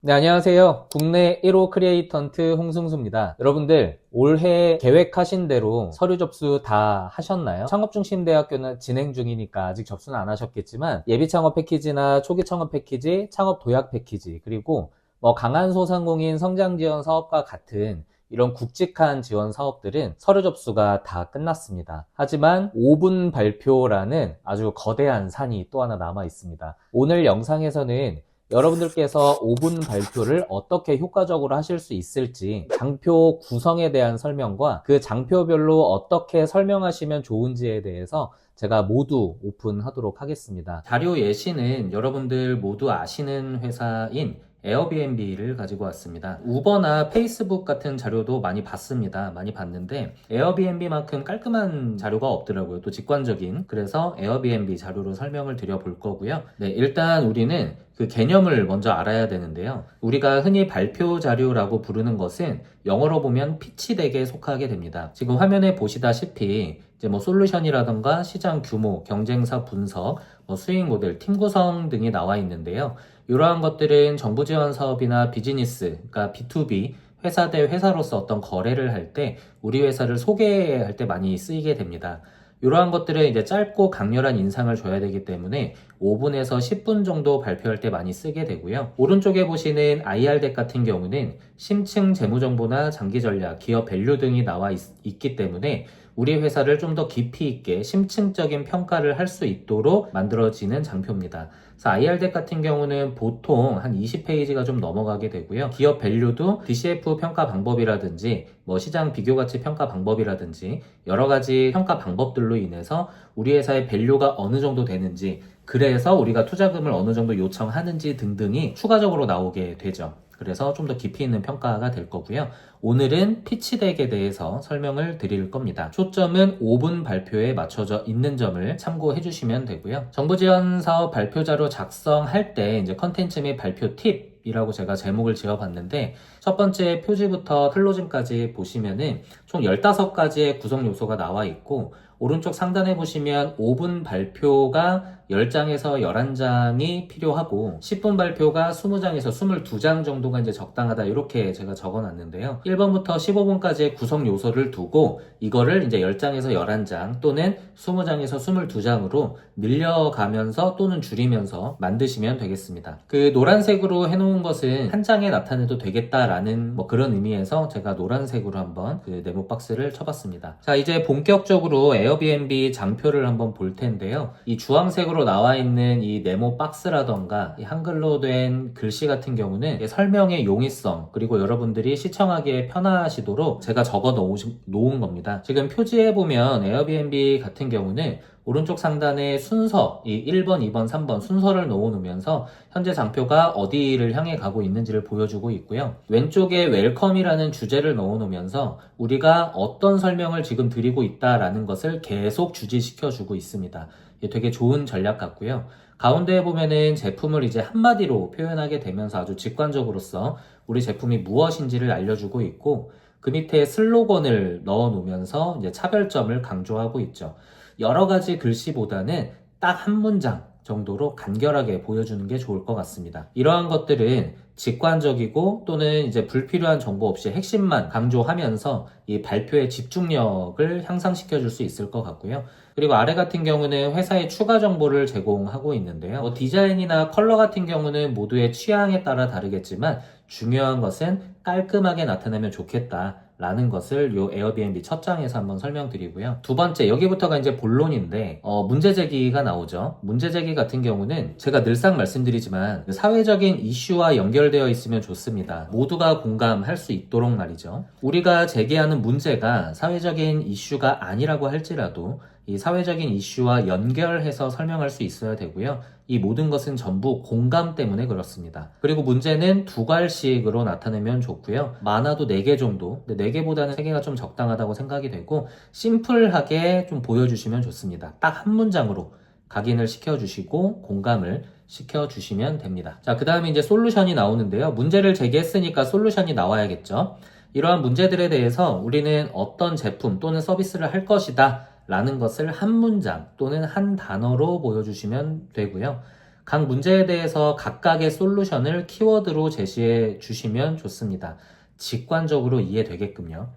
네, 안녕하세요. 국내 1호 크리에이턴트 홍승수입니다. 여러분들, 올해 계획하신 대로 서류 접수 다 하셨나요? 창업중심대학교는 진행 중이니까 아직 접수는 안 하셨겠지만, 예비 창업 패키지나 초기 창업 패키지, 창업 도약 패키지, 그리고 강한 소상공인 성장 지원 사업과 같은 이런 굵직한 지원 사업들은 서류 접수가 다 끝났습니다. 하지만 5분 발표라는 아주 거대한 산이 또 하나 남아 있습니다. 오늘 영상에서는 여러분들께서 5분 발표를 어떻게 효과적으로 하실 수 있을지, 장표 구성에 대한 설명과 그 장표별로 어떻게 설명하시면 좋은지에 대해서 제가 모두 오픈하도록 하겠습니다. 자료 예시는 여러분들 모두 아시는 회사인 에어비앤비를 가지고 왔습니다. 우버나 페이스북 같은 자료도 많이 봤습니다. 많이 봤는데 에어비앤비만큼 깔끔한 자료가 없더라고요. 또 직관적인. 그래서 에어비앤비 자료로 설명을 드려볼 거고요. 네, 일단 우리는 그 개념을 먼저 알아야 되는데요. 우리가 흔히 발표 자료라고 부르는 것은 영어로 보면 피치 덱에 속하게 됩니다. 지금 화면에 보시다시피 이제 솔루션이라던가 시장 규모, 경쟁사 분석, 수익 모델, 팀 구성 등이 나와 있는데요. 이러한 것들은 정부 지원 사업이나 비즈니스, 그러니까 B2B, 회사 대 회사로서 어떤 거래를 할 때 우리 회사를 소개할 때 많이 쓰이게 됩니다. 이러한 것들은 이제 짧고 강렬한 인상을 줘야 되기 때문에 5분에서 10분 정도 발표할 때 많이 쓰게 되고요. 오른쪽에 보시는 IR 덱 같은 경우는 심층 재무정보나 장기 전략, 기업 밸류 등이 나와 있기 때문에 우리 회사를 좀 더 깊이 있게 심층적인 평가를 할 수 있도록 만들어지는 장표입니다. 그래서 IR 덱 같은 경우는 보통 한 20페이지가 좀 넘어가게 되고요. 기업 밸류도 DCF 평가 방법이라든지 시장 비교 가치 평가 방법이라든지 여러 가지 평가 방법들로 인해서 우리 회사의 밸류가 어느 정도 되는지, 그래서 우리가 투자금을 어느 정도 요청하는지 등등이 추가적으로 나오게 되죠. 그래서 좀 더 깊이 있는 평가가 될 거고요. 오늘은 피치덱에 대해서 설명을 드릴 겁니다. 초점은 5분 발표에 맞춰져 있는 점을 참고해 주시면 되고요. 정부 지원 사업 발표자료 작성할 때 이제 컨텐츠 및 발표 팁 이라고 제가 제목을 지어봤는데, 첫 번째 표지부터 클로징까지 보시면은 총 15가지의 구성 요소가 나와 있고, 오른쪽 상단에 보시면 5분 발표가 10장에서 11장이 필요하고 10분 발표가 20장에서 22장 정도가 이제 적당하다, 이렇게 제가 적어놨는데요. 1번부터 15번까지의 구성 요소를 두고 이거를 이제 10장에서 11장 또는 20장에서 22장으로 늘려가면서 또는 줄이면서 만드시면 되겠습니다. 그 노란색으로 해놓은 것은 한 장에 나타내도 되겠다라는 그런 의미에서 제가 노란색으로 한번 그 네모 박스를 쳐봤습니다. 자, 이제 본격적으로 에어비앤비 장표를 한번 볼 텐데요. 이 주황색으로 나와 있는 이 네모 박스라던가 이 한글로 된 글씨 같은 경우는 설명의 용이성, 그리고 여러분들이 시청하기에 편하시도록 제가 적어 놓은 겁니다. 지금 표지에 보면 에어비앤비 같은 경우는 오른쪽 상단에 순서, 이 1번, 2번, 3번 순서를 넣어놓으면서 현재 장표가 어디를 향해 가고 있는지를 보여주고 있고요. 왼쪽에 웰컴이라는 주제를 넣어놓으면서 우리가 어떤 설명을 지금 드리고 있다라는 것을 계속 주지시켜주고 있습니다. 이게 되게 좋은 전략 같고요. 가운데에 보면은 제품을 이제 한마디로 표현하게 되면서 아주 직관적으로서 우리 제품이 무엇인지를 알려주고 있고, 그 밑에 슬로건을 넣어 놓으면서 이제 차별점을 강조하고 있죠. 여러 가지 글씨보다는 딱 한 문장 정도로 간결하게 보여주는 게 좋을 것 같습니다. 이러한 것들은 직관적이고 또는 이제 불필요한 정보 없이 핵심만 강조하면서 이 발표의 집중력을 향상시켜 줄 수 있을 것 같고요. 그리고 아래 같은 경우는 회사의 추가 정보를 제공하고 있는데요. 디자인이나 컬러 같은 경우는 모두의 취향에 따라 다르겠지만 중요한 것은 깔끔하게 나타내면 좋겠다 라는 것을 요 에어비앤비 첫 장에서 한번 설명드리고요. 두 번째, 여기부터가 이제 본론인데 문제 제기가 나오죠. 문제 제기 같은 경우는 제가 늘상 말씀드리지만 사회적인 이슈와 연결되어 있으면 좋습니다. 모두가 공감할 수 있도록 말이죠. 우리가 제기하는 문제가 사회적인 이슈가 아니라고 할지라도 이 사회적인 이슈와 연결해서 설명할 수 있어야 되고요. 이 모든 것은 전부 공감 때문에 그렇습니다. 그리고 문제는 2갈씩으로 나타내면 좋고요. 많아도 4개 정도, 근데 4개보다는 3개가 좀 적당하다고 생각이 되고, 심플하게 좀 보여주시면 좋습니다. 딱 한 문장으로 각인을 시켜주시고 공감을 시켜주시면 됩니다. 자, 그 다음에 이제 솔루션이 나오는데요. 문제를 제기했으니까 솔루션이 나와야겠죠. 이러한 문제들에 대해서 우리는 어떤 제품 또는 서비스를 할 것이다 라는 것을 한 문장 또는 한 단어로 보여주시면 되고요. 각 문제에 대해서 각각의 솔루션을 키워드로 제시해 주시면 좋습니다. 직관적으로 이해되게끔요.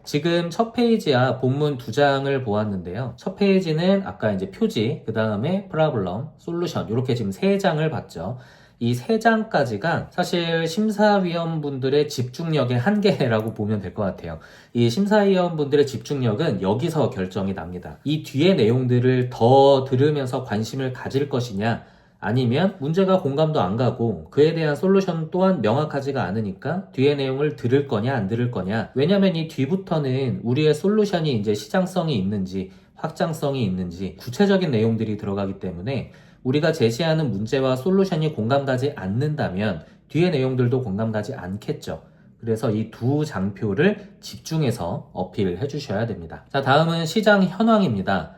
지금 첫 페이지와 본문 두 장을 보았는데요. 첫 페이지는 아까 이제 표지, 그 다음에 프로블럼, 솔루션 이렇게 지금 세 장을 봤죠. 이 세 장까지가 사실 심사위원분들의 집중력의 한계라고 보면 될 것 같아요. 이 심사위원분들의 집중력은 여기서 결정이 납니다. 이 뒤의 내용들을 더 들으면서 관심을 가질 것이냐, 아니면 문제가 공감도 안 가고 그에 대한 솔루션 또한 명확하지가 않으니까 뒤의 내용을 들을 거냐 안 들을 거냐. 왜냐면 이 뒤부터는 우리의 솔루션이 이제 시장성이 있는지 확장성이 있는지 구체적인 내용들이 들어가기 때문에 우리가 제시하는 문제와 솔루션이 공감가지 않는다면 뒤의 내용들도 공감가지 않겠죠. 그래서 이 두 장표를 집중해서 어필해 주셔야 됩니다. 자, 다음은 시장 현황입니다.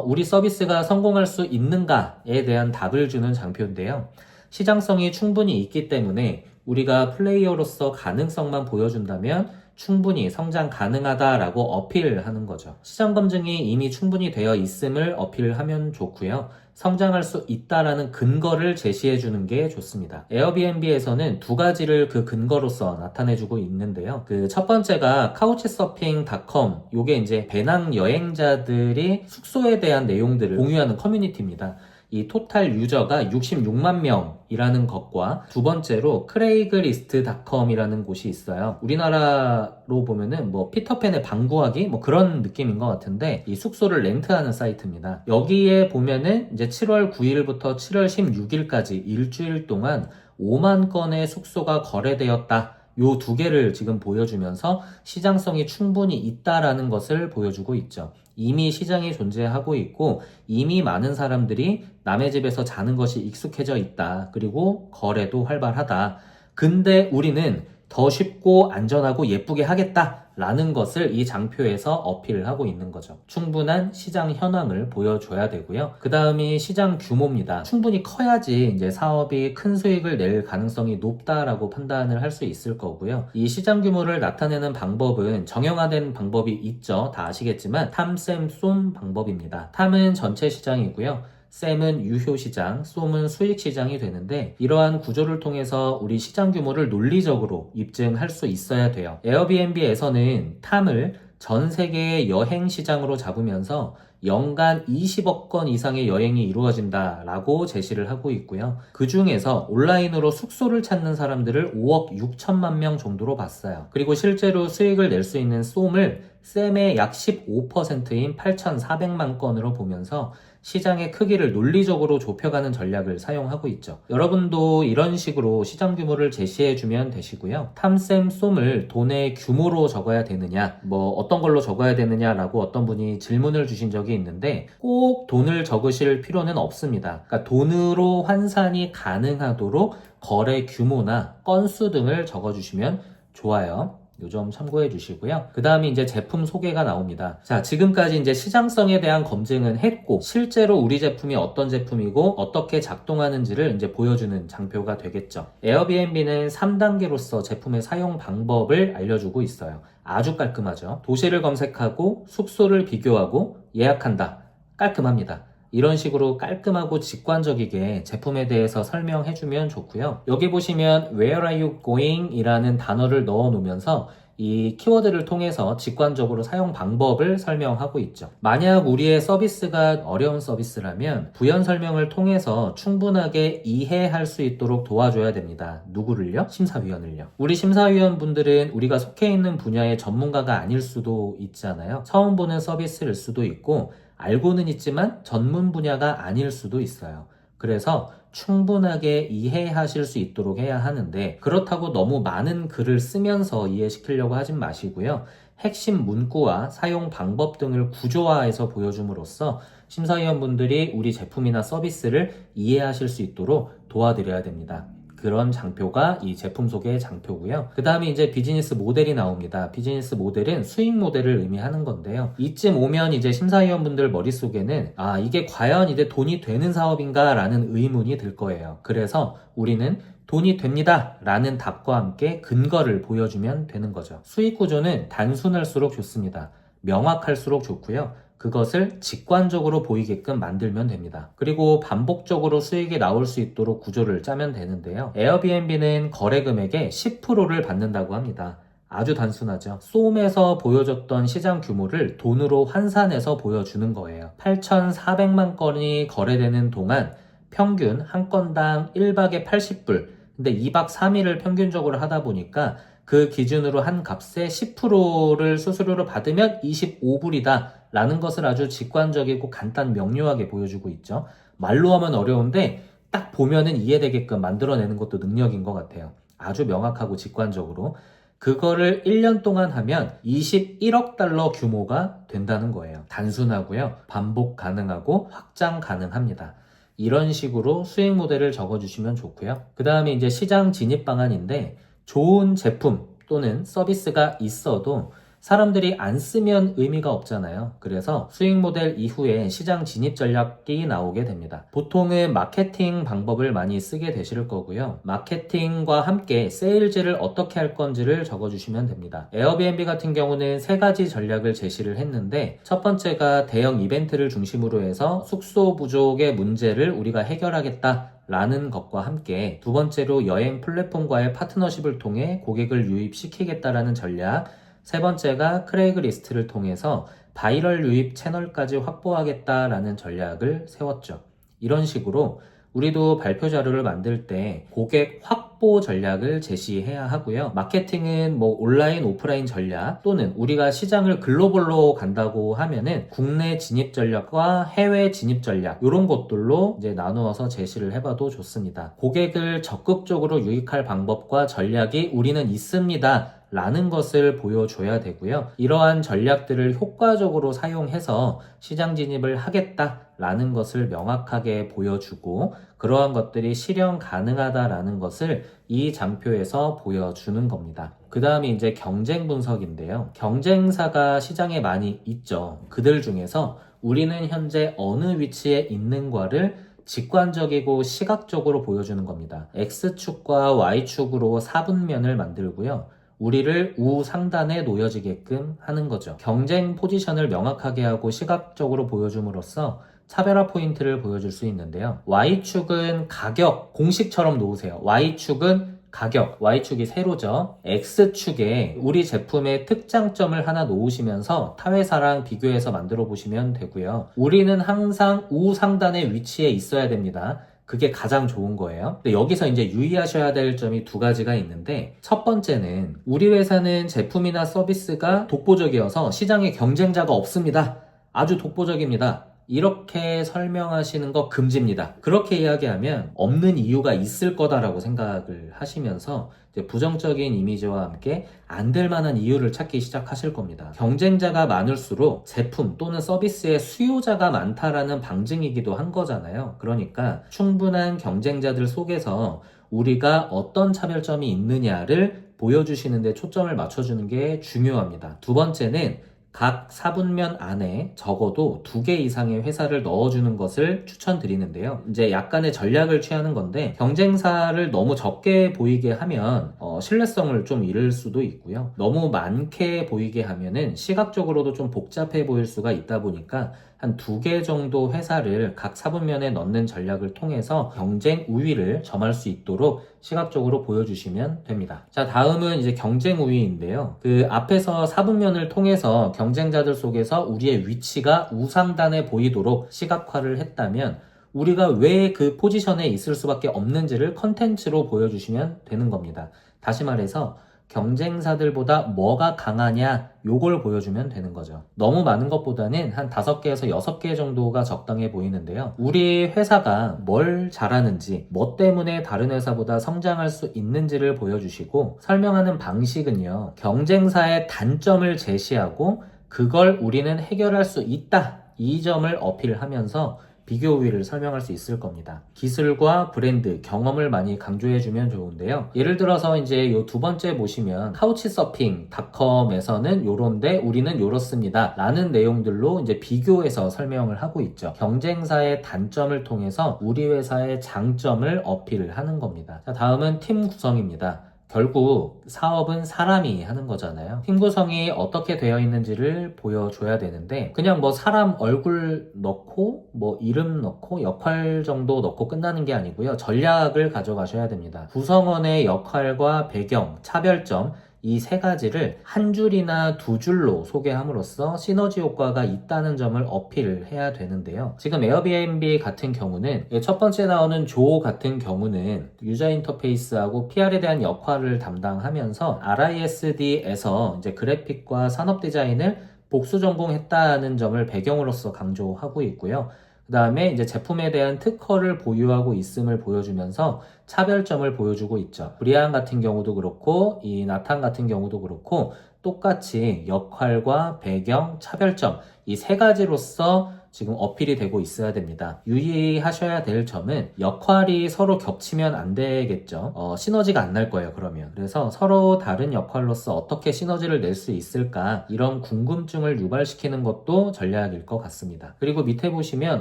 우리 서비스가 성공할 수 있는가에 대한 답을 주는 장표인데요. 시장성이 충분히 있기 때문에 우리가 플레이어로서 가능성만 보여준다면 충분히 성장 가능하다라고 어필하는 거죠. 시장 검증이 이미 충분히 되어 있음을 어필하면 좋고요. 성장할 수 있다라는 근거를 제시해 주는 게 좋습니다. 에어비앤비에서는 두 가지를 그 근거로서 나타내주고 있는데요. 그 첫 번째가 couchsurfing.com, 요게 이제 배낭 여행자들이 숙소에 대한 내용들을 공유하는 커뮤니티입니다. 이 토탈 유저가 66만 명이라는 것과 두 번째로 craigslist.com이라는 곳이 있어요. 우리나라로 보면은 뭐 피터팬의 방구하기 뭐 그런 느낌인 것 같은데 이 숙소를 렌트하는 사이트입니다. 여기에 보면은 이제 7월 9일부터 7월 16일까지 일주일 동안 5만 건의 숙소가 거래되었다. 요 두 개를 지금 보여주면서 시장성이 충분히 있다라는 것을 보여주고 있죠. 이미 시장이 존재하고 있고 이미 많은 사람들이 남의 집에서 자는 것이 익숙해져 있다. 그리고 거래도 활발하다. 근데 우리는 더 쉽고 안전하고 예쁘게 하겠다라는 것을 이 장표에서 어필을 하고 있는 거죠. 충분한 시장 현황을 보여줘야 되고요. 그 다음이 시장 규모입니다. 충분히 커야지 이제 사업이 큰 수익을 낼 가능성이 높다라고 판단을 할 수 있을 거고요. 이 시장 규모를 나타내는 방법은 정형화된 방법이 있죠. 다 아시겠지만 탐, 셈, 쏨 방법입니다. 탐은 전체 시장이고요. 셈은 유효시장, 쏨은 수익시장이 되는데 이러한 구조를 통해서 우리 시장 규모를 논리적으로 입증할 수 있어야 돼요. 에어비앤비에서는 탐을 전 세계의 여행 시장으로 잡으면서 연간 20억 건 이상의 여행이 이루어진다라고 제시를 하고 있고요. 그 중에서 온라인으로 숙소를 찾는 사람들을 5억 6천만 명 정도로 봤어요. 그리고 실제로 수익을 낼 수 있는 쏨을 셈의 약 15%인 8,400만 건으로 보면서 시장의 크기를 논리적으로 좁혀가는 전략을 사용하고 있죠. 여러분도 이런 식으로 시장 규모를 제시해주면 되시고요. 탐셈, 쏨을 돈의 규모로 적어야 되느냐, 뭐 어떤 걸로 적어야 되느냐라고 어떤 분이 질문을 주신 적이 있는데 꼭 돈을 적으실 필요는 없습니다. 그러니까 돈으로 환산이 가능하도록 거래 규모나 건수 등을 적어주시면 좋아요. 요 점 참고해 주시고요. 그 다음에 이제 제품 소개가 나옵니다. 자, 지금까지 이제 시장성에 대한 검증은 했고, 실제로 우리 제품이 어떤 제품이고, 어떻게 작동하는지를 이제 보여주는 장표가 되겠죠. 에어비앤비는 3단계로서 제품의 사용 방법을 알려주고 있어요. 아주 깔끔하죠. 도시를 검색하고, 숙소를 비교하고, 예약한다. 깔끔합니다. 이런 식으로 깔끔하고 직관적이게 제품에 대해서 설명해주면 좋고요. 여기 보시면 Where are you going? 이라는 단어를 넣어 놓으면서 이 키워드를 통해서 직관적으로 사용 방법을 설명하고 있죠. 만약 우리의 서비스가 어려운 서비스라면 부연 설명을 통해서 충분하게 이해할 수 있도록 도와줘야 됩니다. 누구를요? 심사위원을요. 우리 심사위원분들은 우리가 속해 있는 분야의 전문가가 아닐 수도 있잖아요. 처음 보는 서비스일 수도 있고 알고는 있지만 전문 분야가 아닐 수도 있어요. 그래서 충분하게 이해하실 수 있도록 해야 하는데 그렇다고 너무 많은 글을 쓰면서 이해시키려고 하진 마시고요. 핵심 문구와 사용 방법 등을 구조화해서 보여줌으로써 심사위원분들이 우리 제품이나 서비스를 이해하실 수 있도록 도와드려야 됩니다. 그런 장표가 이 제품 소개 장표고요. 그 다음에 이제 비즈니스 모델이 나옵니다. 비즈니스 모델은 수익 모델을 의미하는 건데요. 이쯤 오면 이제 심사위원분들 머릿속에는 이게 과연 이제 돈이 되는 사업인가 라는 의문이 들 거예요. 그래서 우리는 돈이 됩니다 라는 답과 함께 근거를 보여주면 되는 거죠. 수익 구조는 단순할수록 좋습니다. 명확할수록 좋고요. 그것을 직관적으로 보이게끔 만들면 됩니다. 그리고 반복적으로 수익이 나올 수 있도록 구조를 짜면 되는데요. 에어비앤비는 거래 금액의 10%를 받는다고 합니다. 아주 단순하죠. 쏨에서 보여줬던 시장 규모를 돈으로 환산해서 보여주는 거예요. 8,400만 건이 거래되는 동안 평균 한 건당 1박에 80불. 근데 2박 3일을 평균적으로 하다 보니까 그 기준으로 한 값의 10%를 수수료로 받으면 25불이다 라는 것을 아주 직관적이고 간단 명료하게 보여주고 있죠. 말로 하면 어려운데 딱 보면은 이해되게끔 만들어내는 것도 능력인 것 같아요. 아주 명확하고 직관적으로. 그거를 1년 동안 하면 21억 달러 규모가 된다는 거예요. 단순하고요. 반복 가능하고 확장 가능합니다. 이런 식으로 수익 모델을 적어주시면 좋고요. 그 다음에 이제 시장 진입 방안인데 좋은 제품 또는 서비스가 있어도 사람들이 안 쓰면 의미가 없잖아요. 그래서 수익 모델 이후에 시장 진입 전략이 나오게 됩니다. 보통은 마케팅 방법을 많이 쓰게 되실 거고요. 마케팅과 함께 세일즈를 어떻게 할 건지를 적어주시면 됩니다. 에어비앤비 같은 경우는 3가지 전략을 제시를 했는데 첫 번째가 대형 이벤트를 중심으로 해서 숙소 부족의 문제를 우리가 해결하겠다 라는 것과 함께 두 번째로 여행 플랫폼과의 파트너십을 통해 고객을 유입시키겠다라는 전략, 세 번째가 크레이그리스트를 통해서 바이럴 유입 채널까지 확보하겠다라는 전략을 세웠죠. 이런 식으로 우리도 발표 자료를 만들 때 고객 확보 전략을 제시해야 하고요. 마케팅은 뭐 온라인, 오프라인 전략 또는 우리가 시장을 글로벌로 간다고 하면은 국내 진입 전략과 해외 진입 전략 이런 것들로 이제 나누어서 제시를 해봐도 좋습니다. 고객을 적극적으로 유입할 방법과 전략이 우리는 있습니다. 라는 것을 보여줘야 되고요. 이러한 전략들을 효과적으로 사용해서 시장 진입을 하겠다라는 것을 명확하게 보여주고 그러한 것들이 실현 가능하다라는 것을 이 장표에서 보여주는 겁니다. 그 다음에 이제 경쟁 분석인데요. 경쟁사가 시장에 많이 있죠. 그들 중에서 우리는 현재 어느 위치에 있는가를 직관적이고 시각적으로 보여주는 겁니다. X축과 Y축으로 4분면을 만들고요. 우리를 우상단에 놓여지게끔 하는 거죠. 경쟁 포지션을 명확하게 하고 시각적으로 보여줌으로써 차별화 포인트를 보여줄 수 있는데요. Y축은 가격, 공식처럼 놓으세요. Y축은 가격, Y축이 세로죠. X축에 우리 제품의 특장점을 하나 놓으시면서 타회사랑 비교해서 만들어 보시면 되고요. 우리는 항상 우상단의 위치에 있어야 됩니다. 그게 가장 좋은 거예요. 근데 여기서 이제 유의하셔야 될 점이 2가지가 있는데 첫 번째는 우리 회사는 제품이나 서비스가 독보적이어서 시장에 경쟁자가 없습니다. 아주 독보적입니다. 이렇게 설명하시는 거 금지입니다. 그렇게 이야기하면 없는 이유가 있을 거다라고 생각을 하시면서 이제 부정적인 이미지와 함께 안 될 만한 이유를 찾기 시작하실 겁니다. 경쟁자가 많을수록 제품 또는 서비스의 수요자가 많다라는 방증이기도 한 거잖아요. 그러니까 충분한 경쟁자들 속에서 우리가 어떤 차별점이 있느냐를 보여주시는 데 초점을 맞춰주는 게 중요합니다. 두 번째는 각 4분면 안에 적어도 2개 이상의 회사를 넣어주는 것을 추천드리는데요. 이제 약간의 전략을 취하는 건데 경쟁사를 너무 적게 보이게 하면 신뢰성을 좀 잃을 수도 있고요. 너무 많게 보이게 하면은 시각적으로도 좀 복잡해 보일 수가 있다 보니까 한 2개 정도 회사를 각 4분면에 넣는 전략을 통해서 경쟁 우위를 점할 수 있도록 시각적으로 보여주시면 됩니다. 자, 다음은 이제 경쟁 우위인데요. 그 앞에서 4분면을 통해서 경쟁자들 속에서 우리의 위치가 우상단에 보이도록 시각화를 했다면 우리가 왜 그 포지션에 있을 수밖에 없는지를 컨텐츠로 보여주시면 되는 겁니다. 다시 말해서 경쟁사들보다 뭐가 강하냐 요걸 보여주면 되는 거죠. 너무 많은 것보다는 한 5개에서 6개 정도가 적당해 보이는데요. 우리 회사가 뭘 잘하는지 뭐 때문에 다른 회사보다 성장할 수 있는지를 보여주시고 설명하는 방식은요. 경쟁사의 단점을 제시하고 그걸 우리는 해결할 수 있다 이 점을 어필하면서 비교 우위를 설명할 수 있을 겁니다. 기술과 브랜드, 경험을 많이 강조해주면 좋은데요. 예를 들어서 이제 요 2번째 보시면 couchsurfing.com에서는 요런데 우리는 요렇습니다. 라는 내용들로 이제 비교해서 설명을 하고 있죠. 경쟁사의 단점을 통해서 우리 회사의 장점을 어필을 하는 겁니다. 자, 다음은 팀 구성입니다. 결국 사업은 사람이 하는 거잖아요. 팀 구성이 어떻게 되어 있는지를 보여줘야 되는데 그냥 뭐 사람 얼굴 넣고 뭐 이름 넣고 역할 정도 넣고 끝나는 게 아니고요. 전략을 가져가셔야 됩니다. 구성원의 역할과 배경, 차별점 이 세 가지를 한 줄이나 두 줄로 소개함으로써 시너지 효과가 있다는 점을 어필을 해야 되는데요. 지금 에어비앤비 같은 경우는 첫 번째 나오는 조 같은 경우는 유저 인터페이스하고 PR에 대한 역할을 담당하면서 RISD에서 이제 그래픽과 산업 디자인을 복수 전공했다는 점을 배경으로서 강조하고 있고요. 그 다음에 이제 제품에 대한 특허를 보유하고 있음을 보여주면서 차별점을 보여주고 있죠. 브리안 같은 경우도 그렇고 이 나탄 같은 경우도 그렇고 똑같이 역할과 배경, 차별점 이 세 가지로서 지금 어필이 되고 있어야 됩니다. 유의하셔야 될 점은 역할이 서로 겹치면 안 되겠죠. 시너지가 안 날 거예요, 그러면. 그래서 서로 다른 역할로서 어떻게 시너지를 낼 수 있을까 이런 궁금증을 유발시키는 것도 전략일 것 같습니다. 그리고 밑에 보시면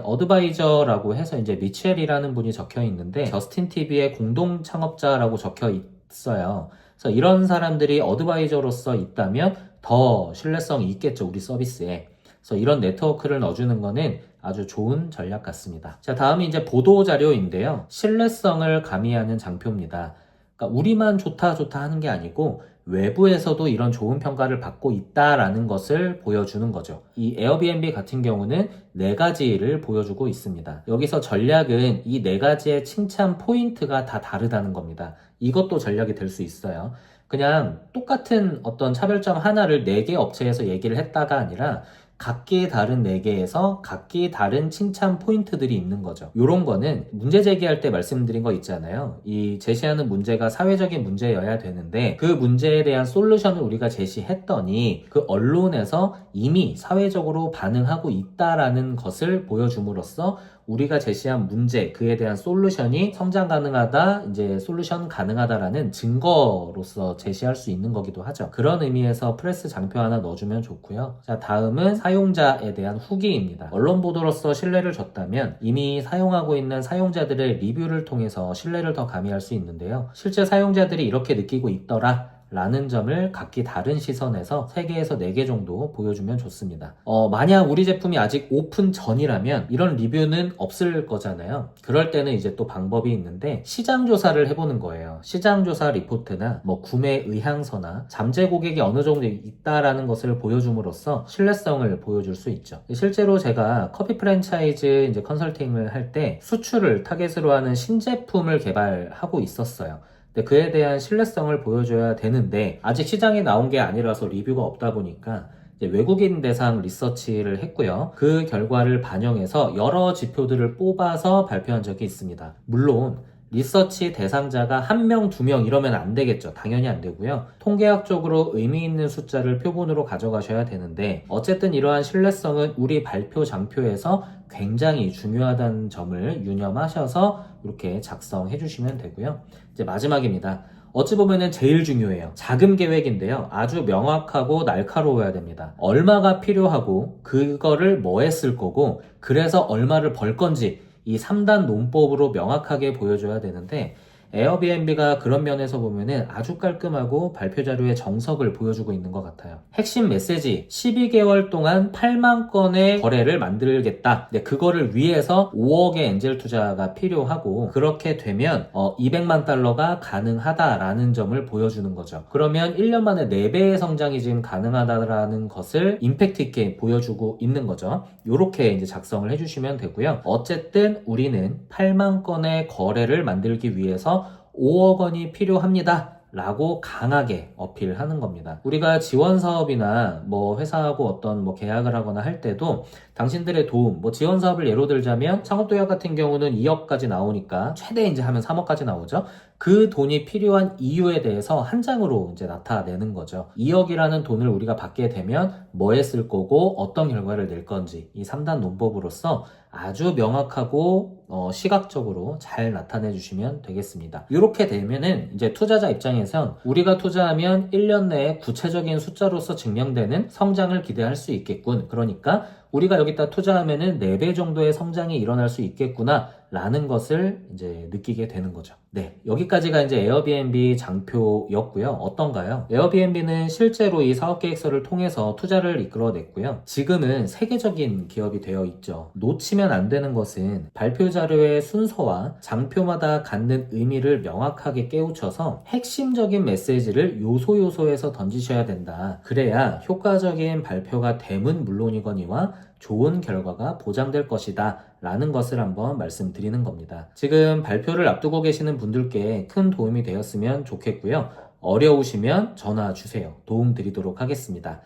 어드바이저라고 해서 이제 미첼이라는 분이 적혀 있는데 저스틴 TV의 공동 창업자라고 적혀 있어요. 그래서 이런 사람들이 어드바이저로서 있다면 더 신뢰성이 있겠죠, 우리 서비스에. 그래서 이런 네트워크를 넣어주는 거는 아주 좋은 전략 같습니다. 자, 다음이 이제 보도자료인데요. 신뢰성을 가미하는 장표입니다. 그러니까 우리만 좋다 하는 게 아니고 외부에서도 이런 좋은 평가를 받고 있다라는 것을 보여주는 거죠. 이 에어비앤비 같은 경우는 4가지를 보여주고 있습니다. 여기서 전략은 이 4가지의 칭찬 포인트가 다 다르다는 겁니다. 이것도 전략이 될 수 있어요. 그냥 똑같은 어떤 차별점 하나를 4개 업체에서 얘기를 했다가 아니라 각기 다른 4개에서 각기 다른 칭찬 포인트들이 있는 거죠. 요런 거는 문제 제기할 때 말씀드린 거 있잖아요. 이 제시하는 문제가 사회적인 문제여야 되는데 그 문제에 대한 솔루션을 우리가 제시했더니 그 언론에서 이미 사회적으로 반응하고 있다라는 것을 보여줌으로써 우리가 제시한 문제, 그에 대한 솔루션이 성장 가능하다, 이제 솔루션 가능하다라는 증거로서 제시할 수 있는 거기도 하죠. 그런 의미에서 프레스 장표 하나 넣어주면 좋고요. 자, 다음은 사용자에 대한 후기입니다. 언론 보도로서 신뢰를 줬다면 이미 사용하고 있는 사용자들의 리뷰를 통해서 신뢰를 더 가미할 수 있는데요. 실제 사용자들이 이렇게 느끼고 있더라 라는 점을 각기 다른 시선에서 3개에서 4개 정도 보여주면 좋습니다. 만약 우리 제품이 아직 오픈 전이라면 이런 리뷰는 없을 거잖아요. 그럴 때는 이제 또 방법이 있는데 시장조사를 해보는 거예요. 시장조사 리포트나 뭐 구매 의향서나 잠재 고객이 어느 정도 있다라는 것을 보여줌으로써 신뢰성을 보여줄 수 있죠. 실제로 제가 커피 프랜차이즈 이제 컨설팅을 할 때 수출을 타겟으로 하는 신제품을 개발하고 있었어요. 근데 그에 대한 신뢰성을 보여줘야 되는데 아직 시장에 나온 게 아니라서 리뷰가 없다 보니까 이제 외국인 대상 리서치를 했고요. 그 결과를 반영해서 여러 지표들을 뽑아서 발표한 적이 있습니다. 물론 리서치 대상자가 1명, 2명 이러면 안 되겠죠. 당연히 안 되고요. 통계학적으로 의미 있는 숫자를 표본으로 가져가셔야 되는데 어쨌든 이러한 신뢰성은 우리 발표 장표에서 굉장히 중요하다는 점을 유념하셔서 이렇게 작성해 주시면 되고요. 이제 마지막입니다. 어찌 보면은 제일 중요해요. 자금 계획인데요. 아주 명확하고 날카로워야 됩니다. 얼마가 필요하고 그거를 뭐에 쓸 거고 그래서 얼마를 벌 건지 이 3단 논법으로 명확하게 보여줘야 되는데 에어비앤비가 그런 면에서 보면은 아주 깔끔하고 발표 자료의 정석을 보여주고 있는 것 같아요. 핵심 메시지 12개월 동안 8만 건의 거래를 만들겠다. 근데 그거를 위해서 5억의 엔젤 투자가 필요하고 그렇게 되면 200만 달러가 가능하다라는 점을 보여주는 거죠. 그러면 1년 만에 4배의 성장이 지금 가능하다라는 것을 임팩트 있게 보여주고 있는 거죠. 요렇게 이제 작성을 해주시면 되고요. 어쨌든 우리는 8만 건의 거래를 만들기 위해서 5억 원이 필요합니다. 라고 강하게 어필하는 겁니다. 우리가 지원 사업이나 뭐 회사하고 어떤 뭐 계약을 하거나 할 때도 당신들의 도움, 뭐 지원 사업을 예로 들자면 창업도약 같은 경우는 2억까지 나오니까 최대 이제 하면 3억까지 나오죠. 그 돈이 필요한 이유에 대해서 한 장으로 이제 나타내는 거죠. 2억이라는 돈을 우리가 받게 되면 뭐에 쓸 거고 어떤 결과를 낼 건지 이 3단 논법으로서 아주 명확하고 시각적으로 잘 나타내 주시면 되겠습니다. 이렇게 되면은 이제 투자자 입장에선 우리가 투자하면 1년 내에 구체적인 숫자로서 증명되는 성장을 기대할 수 있겠군. 그러니까 우리가 여기다 투자하면은 4배 정도의 성장이 일어날 수 있겠구나 라는 것을 이제 느끼게 되는 거죠. 네, 여기까지가 이제 에어비앤비 장표였고요. 어떤가요? 에어비앤비는 실제로 이 사업계획서를 통해서 투자를 이끌어냈고요. 지금은 세계적인 기업이 되어 있죠. 놓치면 안 되는 것은 발표 자료의 순서와 장표마다 갖는 의미를 명확하게 깨우쳐서 핵심적인 메시지를 요소요소에서 던지셔야 된다. 그래야 효과적인 발표가 됨은 물론이거니와 좋은 결과가 보장될 것이다 라는 것을 한번 말씀드리는 겁니다. 지금 발표를 앞두고 계시는 분들께 큰 도움이 되었으면 좋겠고요. 어려우시면 전화 주세요. 도움 드리도록 하겠습니다.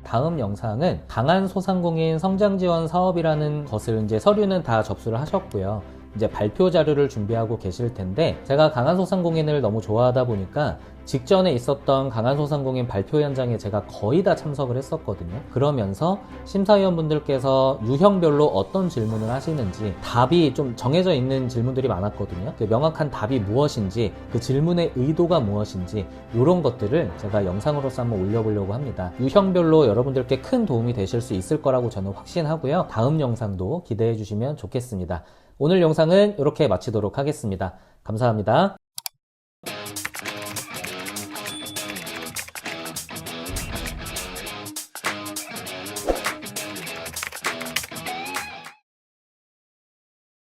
다음 영상은 강한소상공인 성장지원 사업이라는 것을 이제 서류는 다 접수를 하셨고요. 이제 발표 자료를 준비하고 계실 텐데, 제가 강한소상공인을 너무 좋아하다 보니까 직전에 있었던 강한소상공인 발표 현장에 제가 거의 다 참석을 했었거든요. 그러면서 심사위원분들께서 유형별로 어떤 질문을 하시는지 답이 좀 정해져 있는 질문들이 많았거든요. 그 명확한 답이 무엇인지, 그 질문의 의도가 무엇인지, 이런 것들을 제가 영상으로서 한번 올려보려고 합니다. 유형별로 여러분들께 큰 도움이 되실 수 있을 거라고 저는 확신하고요. 다음 영상도 기대해 주시면 좋겠습니다. 오늘 영상은 이렇게 마치도록 하겠습니다. 감사합니다.